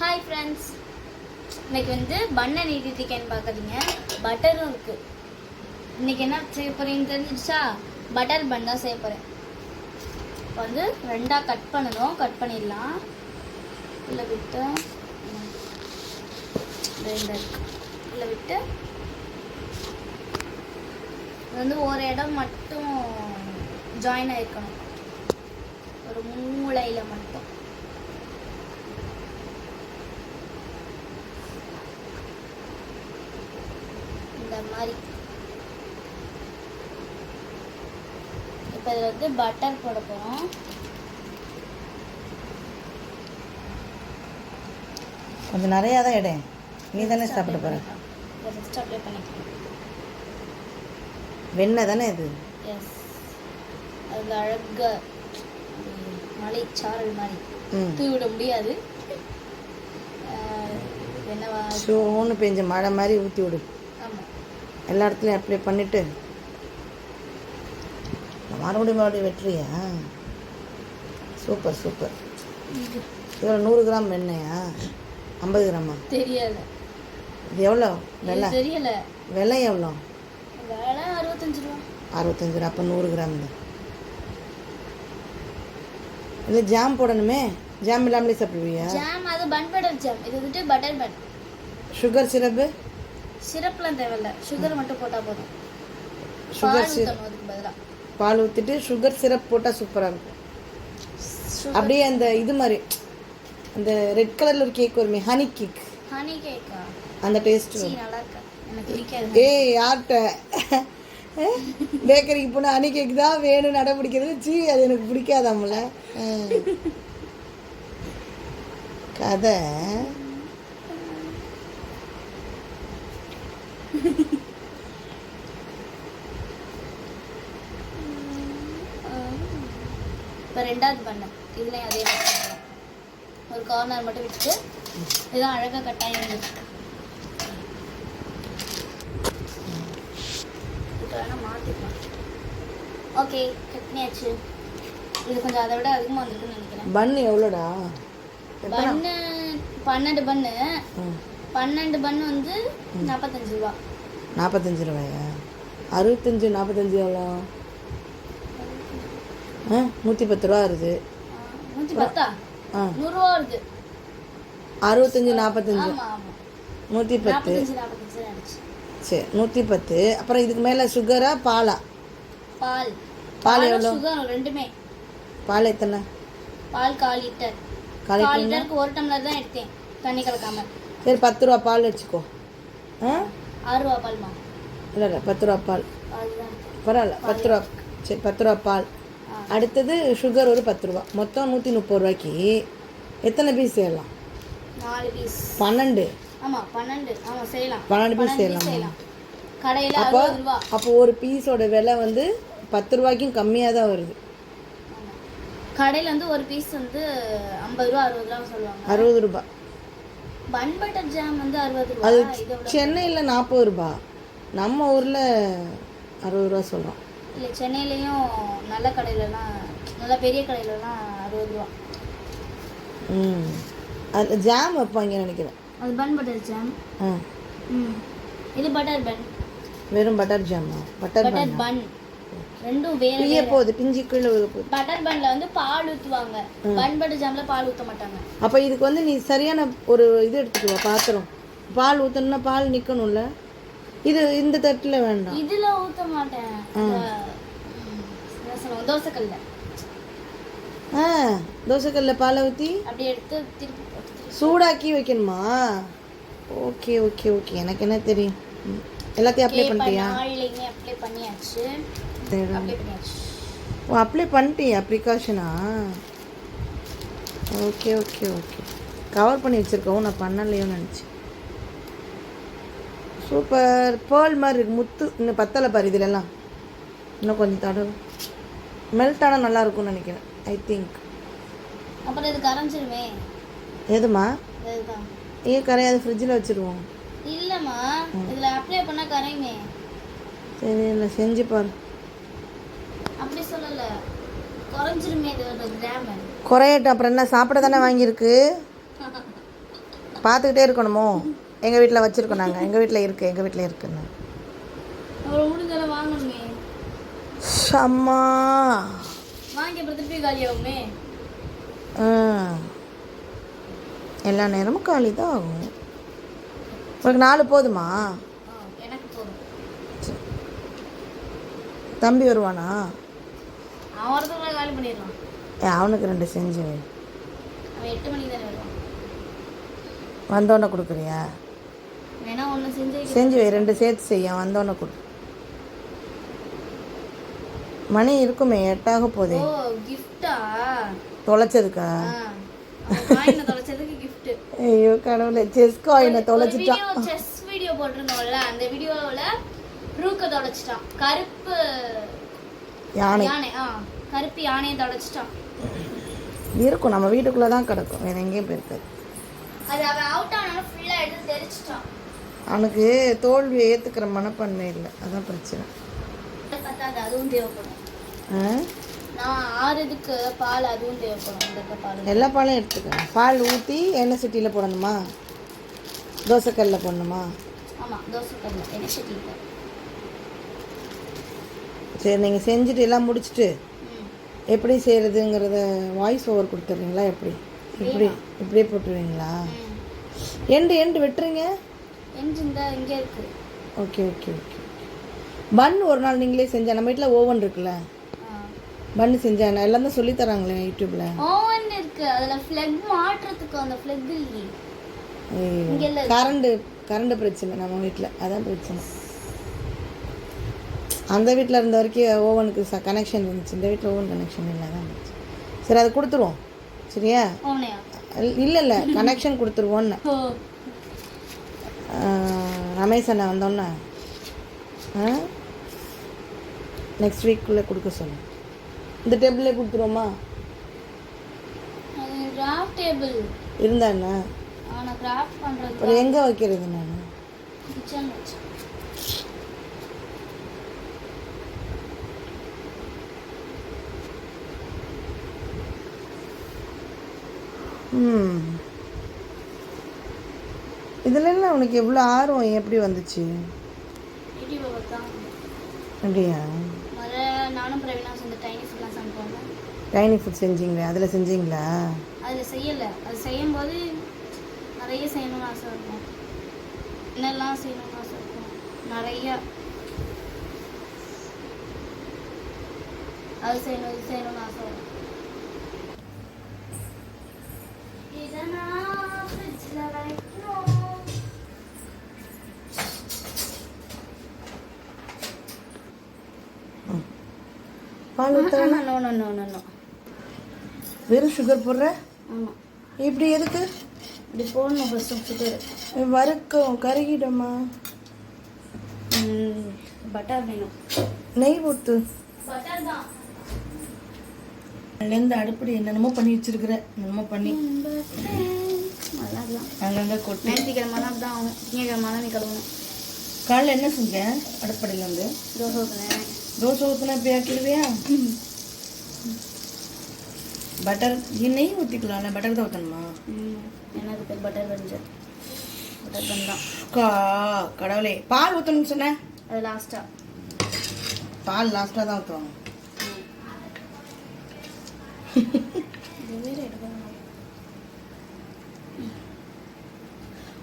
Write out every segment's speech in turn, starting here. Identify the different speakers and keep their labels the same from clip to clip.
Speaker 1: Hi friends, இன்னைக்கு வந்து பன்னை நீட்டிருக்கேன்னு பார்க்குறீங்க. பட்டரும் இருக்குது. இன்னைக்கு என்ன செய்ய போகிறீங்கன்னு தெரிஞ்சிடுச்சா? பட்டர் பன் தான் செய்ய போகிறேன். இப்போ வந்து ரெண்டாக கட் பண்ணணும். கட் பண்ணிடலாம். இல்லை விட்டு இல்லை விட்டு இது வந்து ஒரு இடம் மட்டும் ஜாயின் ஆகிருக்கணும், ஒரு மூளையில் மட்டும். இந்த மாதிரி. இப்போ இதில் வந்து பட்டர் போட போகிறோம்.
Speaker 2: கொஞ்சம் நிறையா தான் எடை. நீ தானே சாப்பிட போகிற.
Speaker 1: ஃபஸ்ட் அப்ளை பண்ணிக்கலாம்.
Speaker 2: வெண்ணெய் தானே இது?
Speaker 1: எஸ். அதில் அழகாக மலைச்சாரல் மாதிரி தூவி விட முடியாது. வெண்ணெய்
Speaker 2: சோன்னு பெஞ்ச மழை மாதிரி ஊற்றி விடு.
Speaker 1: ஆமாம்,
Speaker 2: எல்லா இடத்துலையும் அப்ளை பண்ணிவிட்டு மறுபடியும் வெட்டுறியா? Super super. இதில் 100 கிராம் வெண்ணெயா? 50 கிராமா?
Speaker 1: தெரியல.
Speaker 2: இது எவ்வளோ விலை?
Speaker 1: தெரியல.
Speaker 2: விலை எவ்வளோ?
Speaker 1: விலை 65 ரூபா.
Speaker 2: 65 ரூபா. அப்போ 100 கிராம் தான். இல்லை ஜாம் போடணுமே. ஜாம் இல்லாமலே சாப்பிடுவியா?
Speaker 1: ஜாம் அது பன் பட்டர் ஜாம். இது வந்துட்டு பட்டர் பன்.
Speaker 2: Sugar syrup?
Speaker 1: சிரப்லாம் தேவையில்ல, சுகர் மட்டும் போட்டால் போதும்.
Speaker 2: சுகர்
Speaker 1: பால் ஊற்றணும் அதுக்கு பதிலாக.
Speaker 2: பால் ஊற்றிட்டு சுகர் சிரப் போட்டால் சூப்பராக இருக்கும். அப்படியே அந்த இது மாதிரி அந்த ரெட் கலரில் ஒரு கேக் வருமே, ஹனி கேக்.
Speaker 1: ஹனி கேக்கா?
Speaker 2: அந்த டேஸ்ட்
Speaker 1: நல்லா இருக்கா? எனக்கு பிடிக்காது.
Speaker 2: ஏய் யார்கிட்ட பேக்கரிக்கு போனால் ஹனி கேக் தான் வேணும்னு நட பிடிக்கிறது. அது எனக்கு பிடிக்காதாமல கதை.
Speaker 1: இப்போ ரெண்டாவது பண்ணேன். இதுலேயும் அதே மாதிரி ஒரு கார்னர் மட்டும் விட்டுட்டு இதுதான் அழகாக கட்டாயம் இருந்துச்சு. இப்போ வேணால் மாற்றிக்கலாம். ஓகே, கட் பண்ணியாச்சு. இது கொஞ்சம் அதை விட அதிகமாக வந்துருக்குன்னு நினைக்கிறேன்.
Speaker 2: பன் எவ்வளோடா?
Speaker 1: பன்னு 12 பன்னு. 12 பன்னு வந்து 45 ரூபா.
Speaker 2: 45 ரூபாயா? 65 45 எவ்வளோ? 110 ரூபா வருது.
Speaker 1: 110? 100 ரூபா வருது.
Speaker 2: 65 45
Speaker 1: ஆமாம் ஆமாம்,
Speaker 2: 110.
Speaker 1: 45 ஆயிடுச்சு.
Speaker 2: சரி 110. அப்புறம் இதுக்கு மேலே சுகரா பாலா?
Speaker 1: பால்.
Speaker 2: பால் எவ்வளோ?
Speaker 1: சுகர் ரெண்டுமே.
Speaker 2: பால் எத்தனை?
Speaker 1: பால் 1/4 லிட்டர். 1/4 லிட்டருக்கு 1 டம்ளர் தான் எடுத்தேன், தண்ணி கலக்காம.
Speaker 2: சரி 10 ரூபா பால் வச்சுக்கோ.
Speaker 1: 6 ரூபா பால்மா?
Speaker 2: இல்லை இல்லை 10 ரூபா பால்.
Speaker 1: பால் தான்
Speaker 2: பரவாயில்ல 10 ரூபா. சரி 10 ரூபா பால். அடுத்தது சுகர் ஒரு 10 ரூபா. மொத்தம் 130 ரூபாய்க்கு எத்தனை பீஸ் செய்யலாம்?
Speaker 1: 4 பீஸ்.
Speaker 2: 12.
Speaker 1: ஆமாம் 12. ஆமாம் செய்யலாம்.
Speaker 2: 12 பீஸ் செய்யலாம்.
Speaker 1: கடையில்
Speaker 2: அப்போ
Speaker 1: 60 ரூபா.
Speaker 2: அப்போ ஒரு பீஸோட விலை வந்து 10 ரூபாய்க்கும் கம்மியாக தான் வருது.
Speaker 1: கடையில் வந்து ஒரு பீஸ் வந்து 50 ரூபா 60 ரூபா சொல்லுவாங்க.
Speaker 2: 60 ரூபா.
Speaker 1: பன் பட்டர் ஜாம் வந்து 60 ரூபா.
Speaker 2: அது சென்னையில் 40 ரூபா, நம்ம ஊரில் 60 ரூபா சொல்கிறோம்.
Speaker 1: இல்லை, சென்னையிலையும் நல்ல கடையிலலாம், நல்ல பெரிய கடையிலலாம் 60 ரூபா.
Speaker 2: அதில் ஜாம் வைப்பாங்க நினைக்கிறேன்.
Speaker 1: அது பன் பட்டர் ஜாம். இது பட்டர் பன்.
Speaker 2: வெறும் பட்டர் ஜாமா? பட்டர்
Speaker 1: பன் ரெண்டும் வேற
Speaker 2: பிய போகுது, பிஞ்சு கீழே போகுது.
Speaker 1: பட்டர் பன்ல வந்து பால் ஊற்றுவாங்க, பன் பட்டர் ஜாம்ல பால் ஊற்ற மாட்டாங்க.
Speaker 2: அப்போ இதுக்கு வந்து நீ சரியான ஒரு இது எடுத்துக்குவா, பாத்திரம். பால் ஊற்றணும்னா பால் நிற்கணும்ல. இது இந்த தட்டில் வேண்டாம்.
Speaker 1: இதில் ஊற்ற மாட்டேன். தோசைக்கல்ல.
Speaker 2: தோசைக்கல்ல பாலை ஊற்றி
Speaker 1: அப்படியே எடுத்து திருப்பி
Speaker 2: சூடாக்கி வைக்கணுமா? ஓகே ஓகே ஓகே, எனக்கு என்ன தெரியும். எல்லாத்தையும் அப்ளை பண்ணிட்டியா?
Speaker 1: நாளையுமே அப்ளை பண்ணியாச்சு.
Speaker 2: ஓ அப்ளை பண்ணிட்டியா? ப்ரிகாஷனா? ஓகே ஓகே ஓகே, கவர் பண்ணி வச்சுருக்கவும் நான் பண்ணலையோன்னு நினச்சி. சூப்பர். பேர்ல் மாதிரி இருக்கு. முத்து இன்னும் பத்தலை பாரு. இதிலெல்லாம் இன்னும் கொஞ்சம் தடவை மெல்ட் ஆனால் நல்லாயிருக்கும்னு நினைக்கிறேன். I think.
Speaker 1: அப்புறம் இது கரைஞ்சிருமே.
Speaker 2: எதுமா?
Speaker 1: இதுதான்.
Speaker 2: ஏன் கரையாது? ஃப்ரிட்ஜில் வச்சுருவோம்.
Speaker 1: இல்லைம்மா, இதில் அப்ளை பண்ணால் கரையுமே.
Speaker 2: சரி இல்லை செஞ்சு பாரு.
Speaker 1: அப்படி சொல்லலை, குறைஞ்சிருமே. இது ஒரு கிராம்
Speaker 2: குறையட்டும். அப்புறம் என்ன, சாப்பிட தானே வாங்கியிருக்கு. பார்த்துக்கிட்டே இருக்கணுமோ? எங்கள் வீட்டில் வச்சுருக்கோம் நாங்கள், எங்கள் வீட்டில் இருக்குது, எங்கள் வீட்டில் இருக்குன்னு.
Speaker 1: அவ்வளோ முடிஞ்செல்லாம் வாங்கணுமே.
Speaker 2: அம்மா
Speaker 1: வாங்கி அப்புறம் திருப்பி காலியாகுமே.
Speaker 2: எல்லா நேரமும் காலி தான் ஆகும். உனக்கு 4 போதுமா?
Speaker 1: எனக்கு போதும்.
Speaker 2: தம்பி வருவானா?
Speaker 1: அவன் வரதுக்குள்ள காலி பண்ணிடலாம்.
Speaker 2: அவனுக்கு 2 செஞ்சு வை.
Speaker 1: அவன் 8 மணிக்கு தானே வருவான்.
Speaker 2: வந்தோடனே கொடுக்குறியா?
Speaker 1: வேணா ஒன்று
Speaker 2: செஞ்சு வை, 2 சேர்த்து செய்ய, வந்தோடனே கொடு. மணி இருக்குமே, 8 ஆக போதே.
Speaker 1: ஓ கிஃப்டா?
Speaker 2: தொலைச்சதுக்கா?
Speaker 1: காயினை தொலைச்சதுக்கு gift.
Speaker 2: ஐயோ கடவுளே, செஸ் காயினை தொலைச்சிட்டான்.
Speaker 1: செஸ் வீடியோ போட்டிருந்தோம்ல, அந்த வீடியோவில் ரூக்க தொலைச்சிட்டான். கருப்பு
Speaker 2: யானை.
Speaker 1: கருப்பு யானையை தொலைச்சிட்டான்.
Speaker 2: இருக்கும், நம்ம வீட்டுக்குள்ளே தான் கிடக்கும், வேற எங்கேயும் போயிருக்காது.
Speaker 1: அது அவன் அவுட் ஆனாலும் ஃபுல்லாக எடுத்து தெரிச்சிட்டான்.
Speaker 2: அவனுக்கு தோல்வியை ஏற்றுக்கிற மனப்பான்மை இல்லை, அதான் பிரச்சனை.
Speaker 1: பத்தாது, அதுவும் தேவைப்படும். நான் ஆறுதுக்கு பால் அதுவும் தேவைப்படும். இந்த பால்
Speaker 2: எல்லா பாலையும் எடுத்துக்க. பால் ஊற்றி எண்ணெய் சட்டியில் போடணுமா? தோசைக்கல்லில் போடணுமா?
Speaker 1: ஆமாம், தோசைக்கல்ல எண்ணெய் சட்டியில்.
Speaker 2: சரி, நீங்கள் செஞ்சுட்டு எல்லாம் முடிச்சுட்டு எப்படி செய்கிறதுங்கிறத வாய்ஸ் ஓவர் கொடுத்துட்றீங்களா? இப்படியே போட்டுருவீங்களா? எண்டு வெட்டுறீங்க?
Speaker 1: இங்கே இருக்கு.
Speaker 2: ஓகே. பன் ஒரு நாள் நீங்களே செஞ்சா, நம்ம வீட்டில் ஓவன் இருக்குல்ல, பன்னு செஞ்சா எல்லாம் தான் சொல்லி தராங்களே யூடியூப்ல.
Speaker 1: ஓவன் இருக்கு, அதுல ஃப்ளக் மாற்றத்துக்கு அந்த ஃப்ளக் இல்லையே.
Speaker 2: கரண்ட் பிரச்சனை நம்ம வீட்டில், அதான் பிரச்சனை. அந்த வீட்டில் இருந்த வரைக்கும் ஓவனுக்கு கனெக்ஷன் இருந்துச்சு, இந்த வீட்டில் ஓவன் கனெக்ஷன் இல்லை, தான் இருந்துச்சு. சரி, அதை கொடுத்துருவோம். சரியா? இல்லை கனெக்ஷன் கொடுத்துருவோன்னு ரமேஷ் அண்ணா வந்தோன்னே நெக்ஸ்ட் வீக்குள்ளே கொடுக்க சொல்லு. இந்த டேபிளே கொடுத்துருவோமா?
Speaker 1: கிராஃப்ட் டேபிள்
Speaker 2: இருந்தா என்ன?
Speaker 1: நான் கிராஃப்ட் பண்றது.
Speaker 2: அப்புறம் எங்கே வைக்கிறது? நான்
Speaker 1: கிச்சன் வச்சு.
Speaker 2: இதுலலாம் உனக்கு எவ்வளோ ஆர்வம் எப்படி வந்துச்சு? அப்படியா?
Speaker 1: நானும் பிரவீனா சேர்ந்து டைனி ஃபுட்லாம் சமைப்போம்.
Speaker 2: டைனி ஃபுட் செஞ்சீங்களா? அதில் செஞ்சீங்களா?
Speaker 1: அதில் செய்யலை. அது செய்யும்போது நிறைய செய்யணும்னு ஆசை இருக்கும். என்னெல்லாம் செய்யணும்னு ஆசை இருக்கும், நிறையா. அது செய்யணும், இது செய்யணும்னு ஆசை வரும். இதை நான் ஃப்ரிட்ஜில் வைக்கணும்.
Speaker 2: பால் ஊற்றுறேன்.
Speaker 1: நோ.
Speaker 2: வெறும் சுகர் போடுற?
Speaker 1: ஆமாம்.
Speaker 2: இப்படி எதுக்கு?
Speaker 1: இப்படி போடணும் ஃபஸ்ட்டு சுகர்.
Speaker 2: வறுக்கும், கருகிடுமா?
Speaker 1: பட்டர் வேணும்.
Speaker 2: நெய் ஊற்று.
Speaker 1: பட்டர் தான்.
Speaker 2: அதுலேருந்து அடுப்படி என்னென்னமோ பண்ணி வச்சிருக்கிற, என்னமோ பண்ணி
Speaker 1: அதெல்லாம்
Speaker 2: அங்கங்கே கொட்டி.
Speaker 1: ஞாயிற்றுக்கிழமை தான் ஆகும், திங்கக்கிழமை நீ கழுவணும்.
Speaker 2: காலைல என்ன செஞ்சேன்? அடுப்படியில் வந்து
Speaker 1: தோசை ஊற்றினேன்.
Speaker 2: தோசை ஊற்றினா இப்படி ஆக்கிடுவியா? பட்டர் நெய் ஊற்றிக்கலாம்ல, பட்டர் தான் ஊற்றணுமா?
Speaker 1: என்னது பேர்? Butter puncture. பட்டர் பன் தான்.
Speaker 2: கடவுளே, பால் ஊற்றணும்னு சொன்னேன்.
Speaker 1: அது லாஸ்ட்டாக.
Speaker 2: பால் லாஸ்ட்டாக தான் ஊற்றுவாங்க.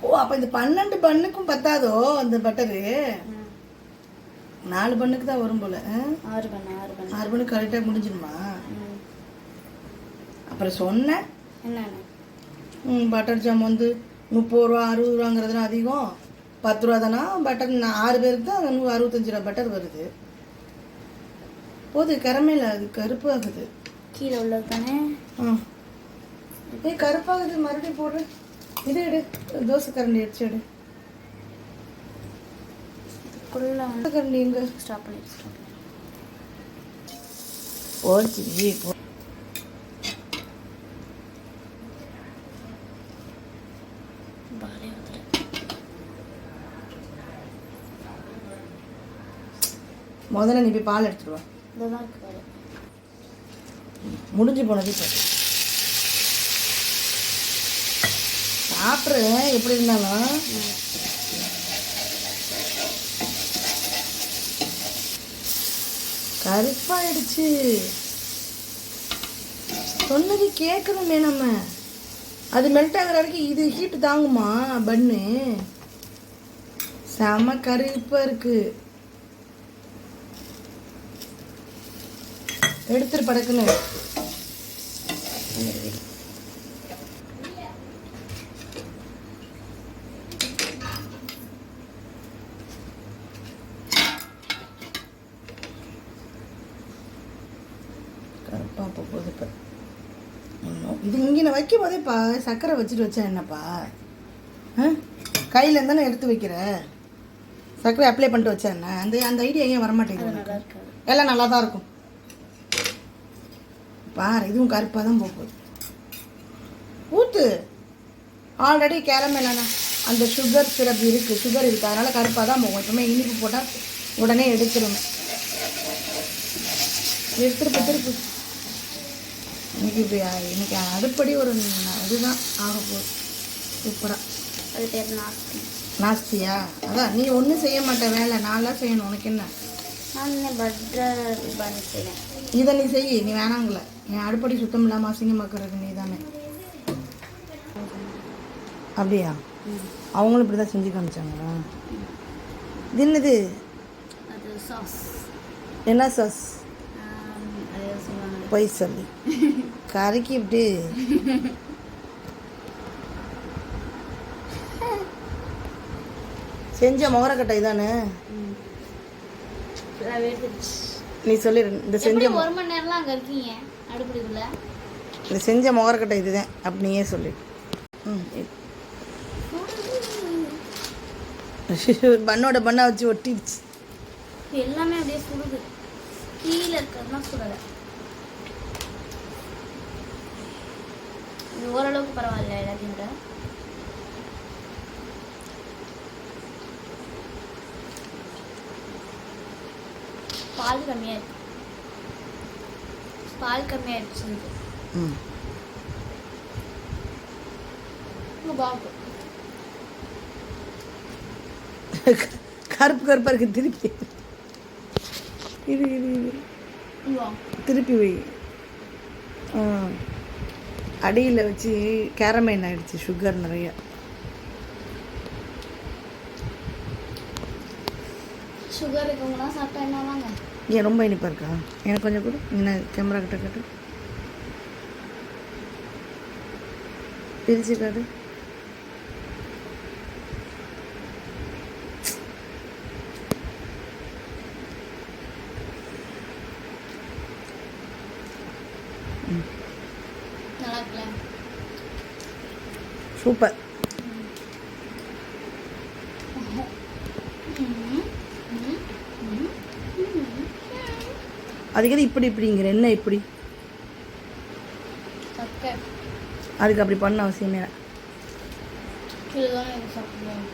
Speaker 2: ஓ, அப்போ இந்த 12 பண்ணுக்கும் பத்தாதோ அந்த பட்டரு? 4 பண்ணுக்கு தான் வரும் போல.
Speaker 1: 6 பண்ணு
Speaker 2: 6 பண்ணுக்கு கரெக்டாக முடிஞ்சிடுமா? அப்புறம் சொன்னேன்
Speaker 1: என்ன,
Speaker 2: பட்டர் ஜாம் வந்து 30 ரூபா 60 ரூபாங்கிறதுலாம் அதிகம், 10 ரூபா தானா பட்டர்? 6 பேருக்கு தான் 65 ரூபா பட்டர் வருது. போது கரமேல, அது கருப்பு ஆகுது.
Speaker 1: கீழே உள்ளது தானே?
Speaker 2: கருப்பாகுது, மறுபடியும் போடு. இது எடு, தோசை கரண்டி எடுத்து எடு. கரண்டி எங்க?
Speaker 1: ஸ்டாப் பண்ணி
Speaker 2: போச்சு. முதல்ல நீ போய் பால் எடுத்துருவா. முடிஞ்சு போனது இப்போ. சாப்பிட்றேன் எப்படி இருந்தாலும். கருப்பாயிடுச்சு. சொன்னது கேட்கணுமே நம்ம. அது மெல்ட் ஆகிற வரைக்கும் இது ஹீட்டு தாங்குமா பன்னு? செம கருப்பாக இருக்கு. எடுத்துரு படக்குன்னு. கருப்பாக போகுது இப்போ. இது இங்கே நான் வைக்கும் போதேப்பா சர்க்கரை வச்சுட்டு வச்சா என்னப்பா? கையில் இருந்தானே எடுத்து வைக்கிற. சர்க்கரை அப்ளை பண்ணிட்டு வச்சா என்ன? அந்த ஐடியா ஏன் வரமாட்டேங்குது? எல்லாம் நல்லா தான் இருக்கும் பாரு. இதுவும் கருப்பாக தான் போகுது. ஊற்று. ஆல்ரெடி கேரமேலானா அந்த சுகர் சிரப் இருக்குது, சுகர் இருக்குது, அதனால் கருப்பாக தான் போகும். எப்பவுமே இனிப்பு போட்டால் உடனே எடுத்துருவேன். திருப்பு இன்னைக்கு அடுப்படி ஒரு இதுதான் ஆக போகுது. சூப்பராக.
Speaker 1: அது பேர் நாஸ்தி.
Speaker 2: நாஸ்தியா? அதான் நீ ஒன்றும் செய்ய மாட்டேன், வேலை நான்லாம் செய்யணும். உனக்கு என்ன?
Speaker 1: நான் பட்டர் பன் செய்வேன்.
Speaker 2: இதை நீ செய். நீ வேணாங்கள. என் அடுப்படி சுத்தம் இல்லாமல் அசிங்கமாக்குறது நீ தானே. அப்படியா? அவங்களும் இப்படி தான் செஞ்சு காமிச்சாங்களா? இது என்னது?
Speaker 1: அது சாஸ்.
Speaker 2: என்ன சாஸ்?
Speaker 1: அதே சொல்லுவாங்க.
Speaker 2: பொய் சொல்லி கரைக்கு இப்படி செஞ்ச முகரக்கட்டை தானே நீ சொல்லிடு. இந்த செஞ்ச
Speaker 1: 1 மணி நேரம்லாம் அங்கே இருக்கீங்க அடுப்படிக்குள்ள.
Speaker 2: இந்த செஞ்ச முகரக்கட்டை இதுதான் அப்படியே சொல்லி. பண்ணோட பண்ணா வச்சு ஒட்டிடுச்சு.
Speaker 1: எல்லாமே அப்படியே சுடுது. கீழே இருக்கிறதுலாம் சுடலை. இது ஓரளவுக்கு பரவாயில்ல எல்லாத்தையும் விட. பால் கம்மியாக இருக்கு. பால் கம்மியாகிடுச்சு. பாபு
Speaker 2: கருப்பு கருப்பாக இருக்கு. திருப்பி திருப்பி வை. அடியில் வச்சு கேரமைன் ஆகிடுச்சு. சுகர் நிறைய.
Speaker 1: சுகர் இருக்கவங்களாம் சாப்பிட்டா என்ன வாங்க?
Speaker 2: ஏன் ரொம்ப இனிப்பாக இருக்கா? எனக்கு கொஞ்சம் கூட என்ன கேமரா கிட்ட காட்டு. பிரிச்சு காட்டு.
Speaker 1: நல்லா இருக்குல்ல?
Speaker 2: சூப்பர். அதுக்கு இப்படி இப்படிங்கிற என்ன இப்படி? அதுக்கு அப்படி பண்ண அவசியமே.
Speaker 1: இதுதான் சாப்பிடுவோம்.